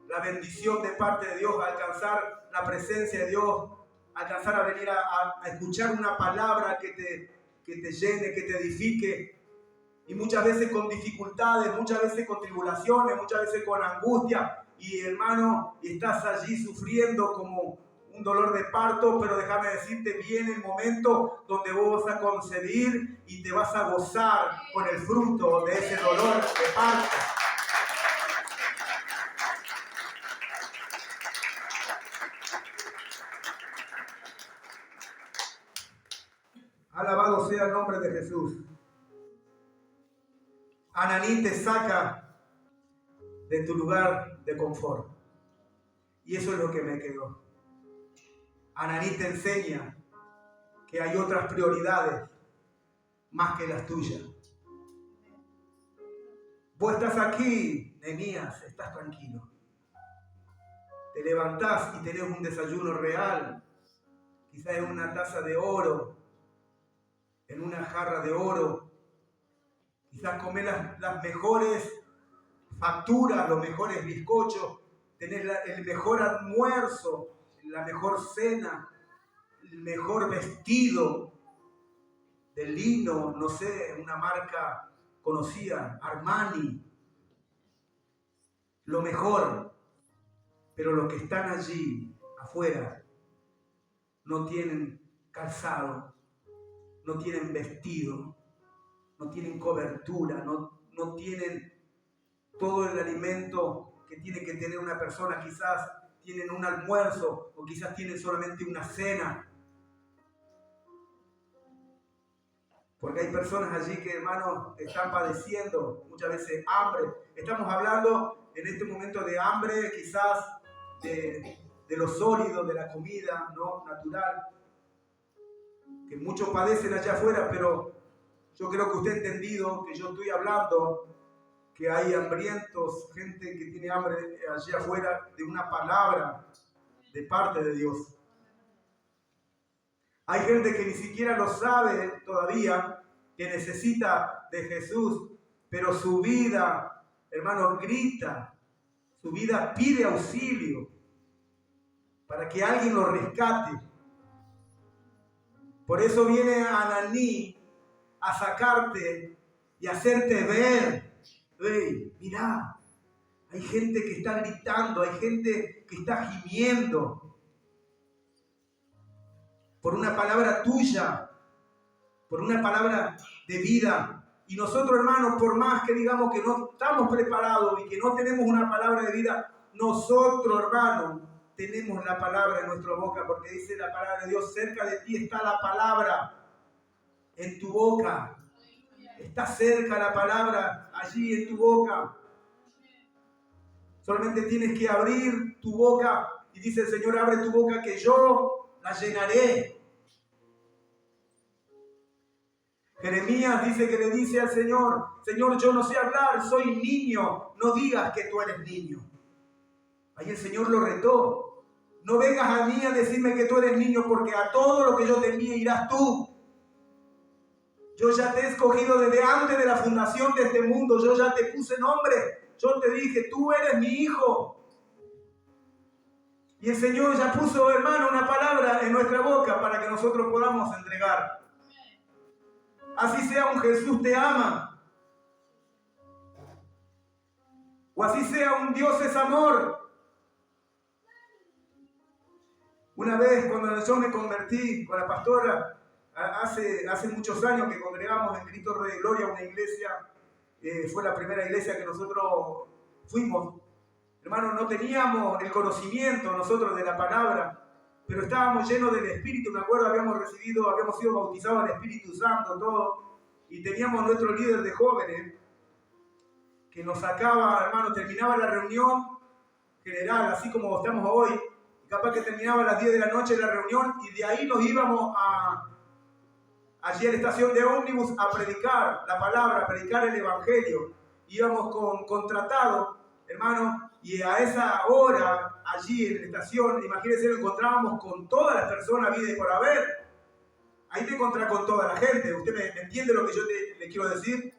la bendición de parte de Dios, a alcanzar la presencia de Dios, a alcanzar a venir a escuchar una palabra que te llene, que te edifique. Y muchas veces con dificultades, muchas veces con tribulaciones, muchas veces con angustia. Y hermano, estás allí sufriendo como un dolor de parto, pero déjame decirte, viene el momento donde vos vas a concebir y te vas a gozar con el fruto de ese dolor de parto. Alabado sea el nombre de Jesús. Ananí te saca de tu lugar de confort. Y eso es lo que me quedó. Ananí te enseña que hay otras prioridades más que las tuyas. Vos estás aquí, Nehemías, estás tranquilo. Te levantás y tenés un desayuno real, quizás en una taza de oro, en una jarra de oro. Quizás comés las mejores facturas, los mejores bizcochos, tenés el mejor almuerzo, la mejor cena, el mejor vestido de lino, no sé, una marca conocida, Armani, lo mejor. Pero los que están allí afuera no tienen calzado, no tienen vestido, no tienen cobertura, no tienen todo el alimento que tiene que tener una persona. Quizás tienen un almuerzo o quizás tienen solamente una cena. Porque hay personas allí que, hermanos, están padeciendo muchas veces hambre. Estamos hablando en este momento de hambre, quizás de lo sólido, de la comida, ¿no?, natural, que muchos padecen allá afuera, pero yo creo que usted ha entendido que yo estoy hablando que hay hambrientos, gente que tiene hambre allá afuera de una palabra de parte de Dios. Hay gente que ni siquiera lo sabe todavía, que necesita de Jesús, pero su vida, hermano, grita, su vida pide auxilio para que alguien lo rescate. Por eso viene Ananí a sacarte y hacerte ver. Hey, mirá, hay gente que está gritando, hay gente que está gimiendo por una palabra tuya, por una palabra de vida. Y nosotros, hermanos, por más que digamos que no estamos preparados y que no tenemos una palabra de vida, nosotros, hermanos, tenemos la palabra en nuestra boca, porque dice la palabra de Dios: cerca de ti está la palabra en tu boca. Está cerca la palabra allí en tu boca. Solamente tienes que abrir tu boca, y dice el Señor: abre tu boca que yo la llenaré. Jeremías dice que le dice al Señor: Señor, yo no sé hablar, soy niño, no digas que tú eres niño. Ahí el Señor lo retó: no vengas a mí a decirme que tú eres niño, porque a todo lo que yo te envíe irás tú. Yo ya te he escogido desde antes de la fundación de este mundo, yo ya te puse nombre, yo te dije: tú eres mi hijo. Y el Señor ya puso, hermano, una palabra en nuestra boca para que nosotros podamos entregar. Así sea un Jesús te ama, o así sea un Dios es amor. Una vez cuando yo me convertí con la pastora, hace muchos años que congregamos en Cristo Rey de Gloria, una iglesia, fue la primera iglesia que nosotros fuimos. Hermanos, no teníamos el conocimiento nosotros de la palabra, pero estábamos llenos del Espíritu. Me acuerdo, habíamos sido bautizados al Espíritu Santo, todo, y teníamos nuestro líder de jóvenes que nos sacaba, hermano, terminaba la reunión general, así como estamos hoy, y capaz que terminaba a las 10 de la noche la reunión, y de ahí nos íbamos allí a la estación de ómnibus a predicar la palabra, a predicar el evangelio. Íbamos contratados, hermano, y a esa hora, allí en la estación, imagínense, nos encontrábamos con todas las personas vida y por haber. Ahí te encontrás con toda la gente. ¿Usted me entiende lo que yo le quiero decir?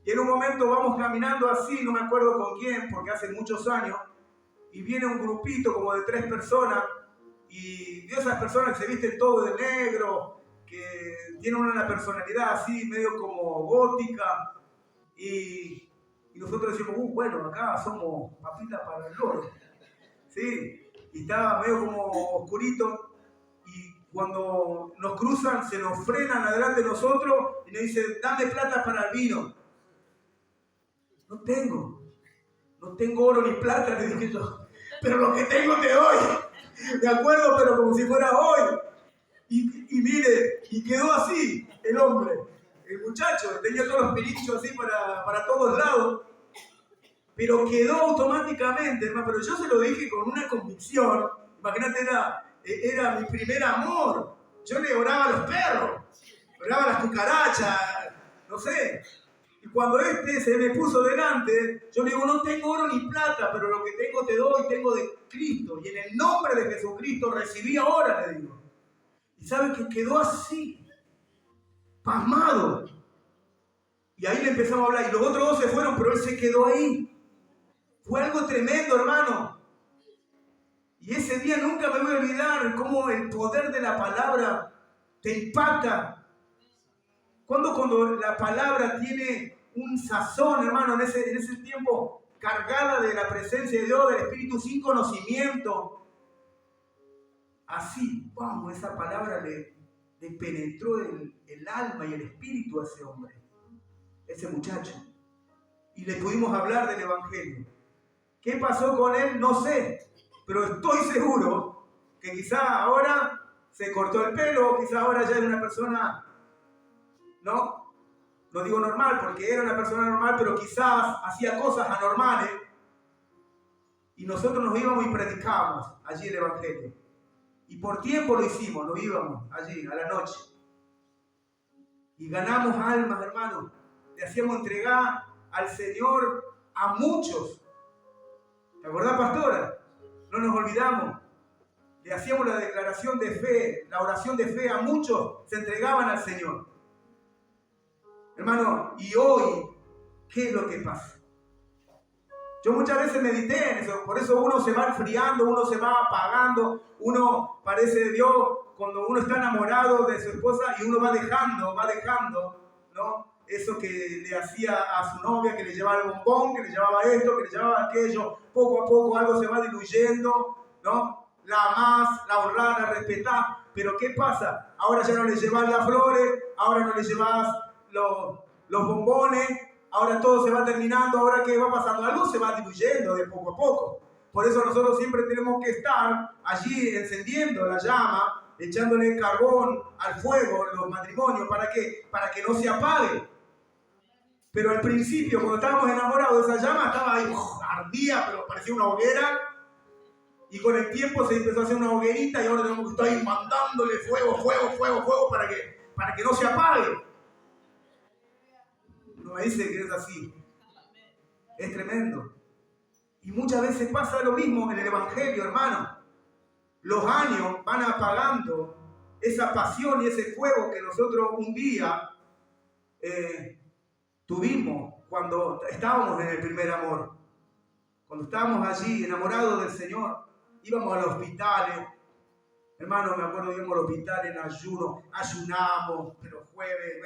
Y en un momento vamos caminando así, no me acuerdo con quién, porque hace muchos años, y viene un grupito como de 3 personas, y de esas personas que se visten todo de negro, que tienen una personalidad así, medio como gótica, y nosotros decimos: bueno, acá somos papitas para el loro. Sí, y estaba medio como oscurito, y cuando nos cruzan, se nos frenan adelante de nosotros y nos dicen: dame plata para el vino. No tengo oro ni plata, le dije yo, pero lo que tengo te doy. Me acuerdo, pero como si fuera hoy. Y mire, y quedó así el hombre, el muchacho, tenía todos los pelichos así para todos lados, pero quedó automáticamente, hermano. Pero yo se lo dije con una convicción. Imagínate, era mi primer amor. yo le oraba a los perros, oraba a las cucarachas, no sé. Y cuando este se me puso delante, yo le digo, no tengo oro ni plata, pero lo que tengo te doy, tengo de Cristo. Y en el nombre de Jesucristo recibí ahora, le digo. Y sabe que quedó así, pasmado. Y ahí le empezamos a hablar. Y los otros dos se fueron, pero él se quedó ahí. Fue algo tremendo, hermano. Y ese día nunca me voy a olvidar cómo el poder de la palabra te impacta. Cuando la palabra tiene un sazón, hermano, en ese tiempo cargada de la presencia de Dios, del Espíritu, sin conocimiento. Así, vamos, esa palabra le penetró el alma y el espíritu a ese hombre, ese muchacho. Y le pudimos hablar del Evangelio. ¿Qué pasó con él? No sé, pero estoy seguro que quizá ahora se cortó el pelo, quizá ahora ya es una persona, no digo normal, porque era una persona normal, pero quizás hacía cosas anormales. Y nosotros nos íbamos y predicábamos allí el Evangelio. Y por tiempo lo hicimos, nos íbamos allí a la noche. Y ganamos almas, hermanos. Le hacíamos entregar al Señor a muchos. ¿Te acordás, pastora? No nos olvidamos. Le hacíamos la declaración de fe, la oración de fe a muchos, se entregaban al Señor. Hermano, y hoy, ¿qué es lo que pasa? Yo muchas veces medité en eso, por eso uno se va enfriando, uno se va apagando, uno parece de Dios cuando uno está enamorado de su esposa y uno va dejando, ¿no? Eso que le hacía a su novia, que le llevaba el bombón, que le llevaba esto, que le llevaba aquello, poco a poco algo se va diluyendo, ¿no? La amás, la honrás, la respetás, pero ¿qué pasa? Ahora ya no le llevas las flores, ahora no le llevas los bombones, ahora todo se va terminando, ahora ¿qué va pasando? Algo se va diluyendo de poco a poco. Por eso nosotros siempre tenemos que estar allí encendiendo la llama, echándole carbón al fuego, los matrimonios, ¿para qué? Para que no se apague. Pero al principio, cuando estábamos enamorados, esa llama estaba ahí, ardía, pero parecía una hoguera. Y con el tiempo se empezó a hacer una hoguerita y ahora tenemos que estar ahí mandándole fuego para que no se apague. No me dice que es así. Es tremendo. Y muchas veces pasa lo mismo en el Evangelio, hermano. Los años van apagando esa pasión y ese fuego que nosotros un día tuvimos cuando estábamos en el primer amor. Cuando estábamos allí enamorados del Señor, íbamos a los hospitales. Hermano, me acuerdo, íbamos a los hospitales en ayuno, ayunábamos, pero jueves,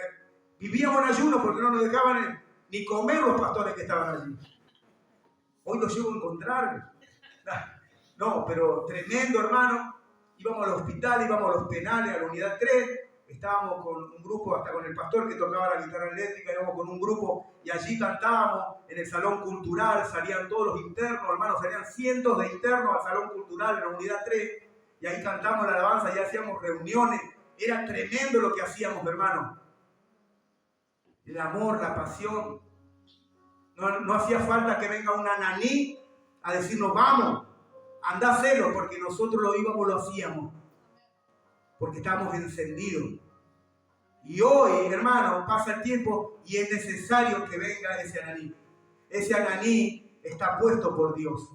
vivíamos en ayuno porque no nos dejaban ni comer los pastores que estaban allí. Hoy los llevo a encontrar. No, pero tremendo, hermano. Íbamos al hospital, íbamos a los penales, a la unidad 3. Estábamos con un grupo, hasta con el pastor que tocaba la guitarra eléctrica, íbamos con un grupo y allí cantábamos en el salón cultural, salían todos los internos, hermanos, salían cientos de internos al salón cultural, en la unidad 3, y ahí cantamos la alabanza, y hacíamos reuniones. Era tremendo lo que hacíamos, hermano. El amor, la pasión. No hacía falta que venga un ananí a decirnos, vamos, anda a hacerlo, porque nosotros lo íbamos, lo hacíamos, porque estábamos encendidos. Y hoy, hermano, pasa el tiempo y es necesario que venga ese ananí. Ese ananí está puesto por Dios.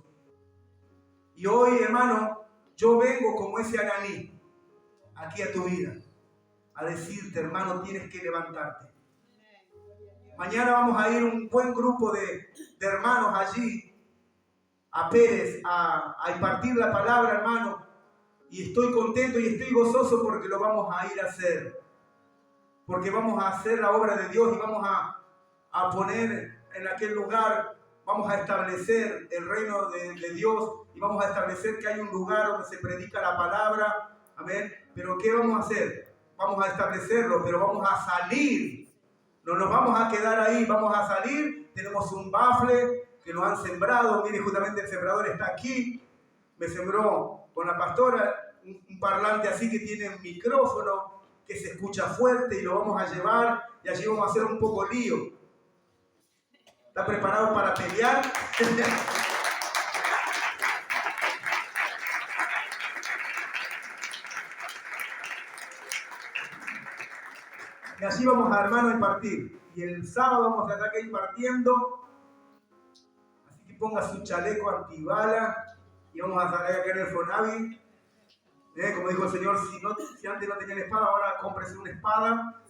Y hoy, hermano, yo vengo como ese ananí aquí a tu vida, a decirte, hermano, tienes que levantarte. Mañana vamos a ir un buen grupo de hermanos allí, a Pérez, a impartir la palabra, hermano. Y estoy contento y estoy gozoso porque lo vamos a ir a hacer. Porque vamos a hacer la obra de Dios y vamos a poner en aquel lugar, vamos a establecer el reino de Dios y vamos a establecer que hay un lugar donde se predica la palabra. Amén. Pero ¿qué vamos a hacer? Vamos a establecerlo, pero vamos a salir. No nos vamos a quedar ahí, vamos a salir. Tenemos un bafle que nos han sembrado. Mire, justamente el sembrador está aquí. Me sembró con la pastora un parlante así que tiene un micrófono que se escucha fuerte y lo vamos a llevar y allí vamos a hacer un poco lío. ¿Está preparado para pelear? Y allí vamos a, hermano, a impartir. Y el sábado vamos a estar aquí impartiendo. Así que ponga su chaleco antibala. Y vamos a estar acá en el Fonavi. Como dijo el Señor, si antes no tenían espada, ahora cómprese una espada.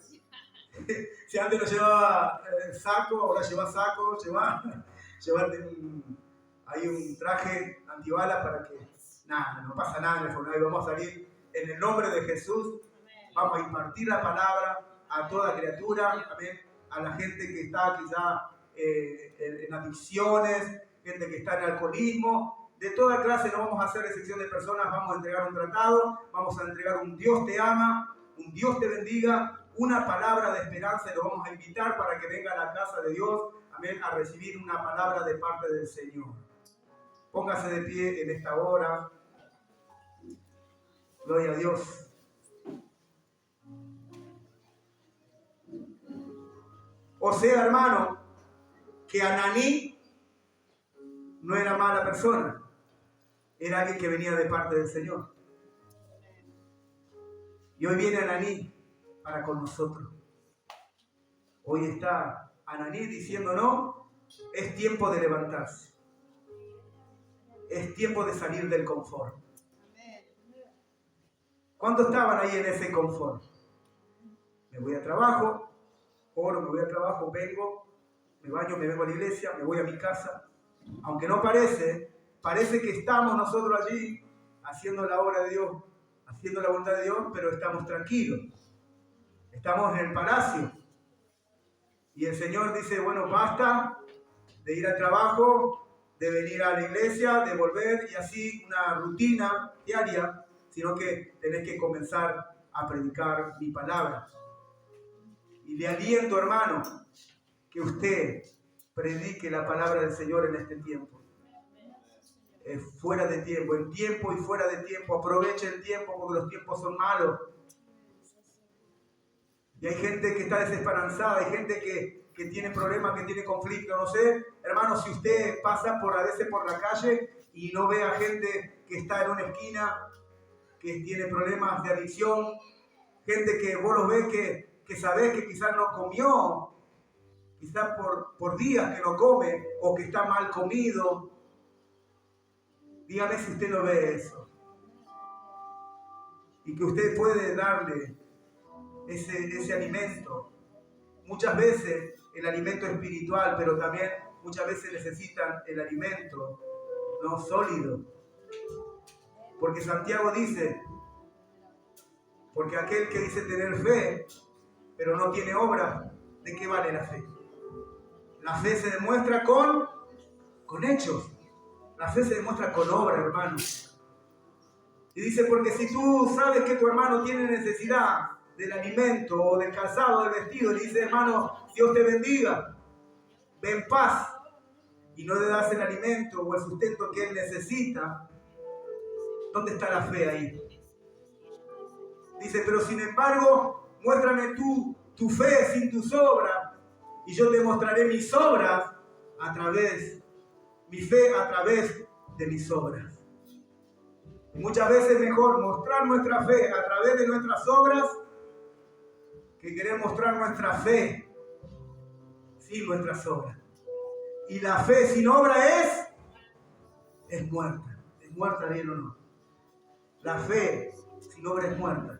Si antes no llevaba saco, ahora lleva saco. Llevarte hay un traje antibalas para que no pasa nada en el Fonavi. Vamos a salir en el nombre de Jesús. Vamos a impartir la palabra a toda criatura, amén, a la gente que está quizá en adicciones, gente que está en alcoholismo, de toda clase. No vamos a hacer excepción de personas, vamos a entregar un tratado, vamos a entregar un Dios te ama, un Dios te bendiga, una palabra de esperanza, y lo vamos a invitar para que venga a la casa de Dios, amén, a recibir una palabra de parte del Señor. Póngase de pie en esta hora. Gloria a Dios. O sea, hermano, que Ananí no era mala persona, era alguien que venía de parte del Señor. Y hoy viene Ananí para con nosotros. Hoy está Ananí diciendo, no, es tiempo de levantarse. Es tiempo de salir del confort. ¿Cuántos estaban ahí en ese confort? Me voy a trabajo. Oro, me voy al trabajo, vengo, me baño, me vengo a la iglesia, me voy a mi casa. Aunque no parece que estamos nosotros allí haciendo la obra de Dios, haciendo la voluntad de Dios, pero estamos tranquilos. Estamos en el palacio. Y el Señor dice, bueno, basta de ir al trabajo, de venir a la iglesia, de volver y así una rutina diaria, sino que tenés que comenzar a predicar mi palabra. Y le aliento, hermano, que usted predique la palabra del Señor en este tiempo. Fuera de tiempo, en tiempo y fuera de tiempo. Aproveche el tiempo porque los tiempos son malos. Y hay gente que está desesperanzada, hay gente que tiene problemas, que tiene conflictos. No sé, hermano, si usted pasa a veces por la calle y no ve a gente que está en una esquina, que tiene problemas de adicción, gente que vos los ves que sabés que quizás no comió, quizás por días que no come, o que está mal comido. Dígame si usted no ve eso. Y que usted puede darle ese alimento. Muchas veces el alimento espiritual, pero también muchas veces necesitan el alimento no sólido. Porque Santiago dice, porque aquel que dice tener fe, pero no tiene obra, ¿de qué vale la fe? La fe se demuestra con hechos. La fe se demuestra con obra, hermano. Y dice, porque si tú sabes que tu hermano tiene necesidad del alimento o del calzado, del vestido, le dice, hermano, Dios te bendiga, ve en paz, y no le das el alimento o el sustento que él necesita, ¿dónde está la fe ahí? Dice, pero sin embargo, muéstrame tu fe sin tus obras, y yo te mostraré mis obras mi fe a través de mis obras. Y muchas veces es mejor mostrar nuestra fe a través de nuestras obras que querer mostrar nuestra fe sin nuestras obras. Y la fe sin obra es muerta. Es muerta, bien o no. La fe sin obra es muerta.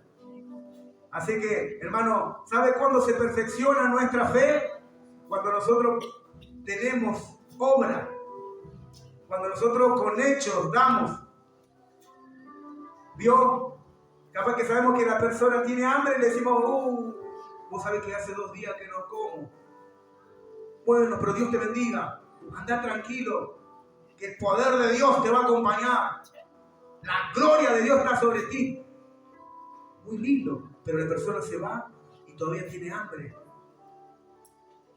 Así que, hermano, ¿sabe cuándo se perfecciona nuestra fe? Cuando nosotros tenemos obra. Cuando nosotros con hechos damos. ¿Vio? Capaz que sabemos que la persona tiene hambre y le decimos, vos sabés que hace 2 días que no como. Bueno, pero Dios te bendiga. Anda tranquilo, que el poder de Dios te va a acompañar. La gloria de Dios está sobre ti. Muy lindo, pero la persona se va y todavía tiene hambre.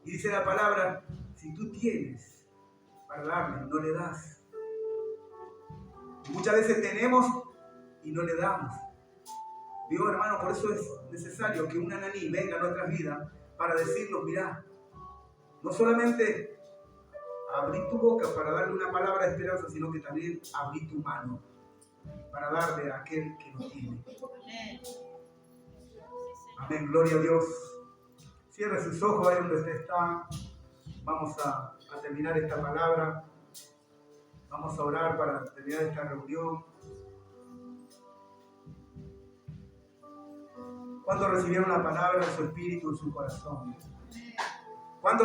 Y dice la palabra, si tú tienes para darle, no le das. Y muchas veces tenemos y no le damos. Digo, hermano, por eso es necesario que un Ananí venga a nuestras vidas para decirnos, mirá, no solamente abrí tu boca para darle una palabra de esperanza, sino que también abrí tu mano para darle a aquel que no tiene. Amén, gloria a Dios. Cierre sus ojos ahí donde usted está. Vamos a terminar esta palabra. Vamos a orar para terminar esta reunión. ¿Cuántos recibieron la palabra en su espíritu, en su corazón?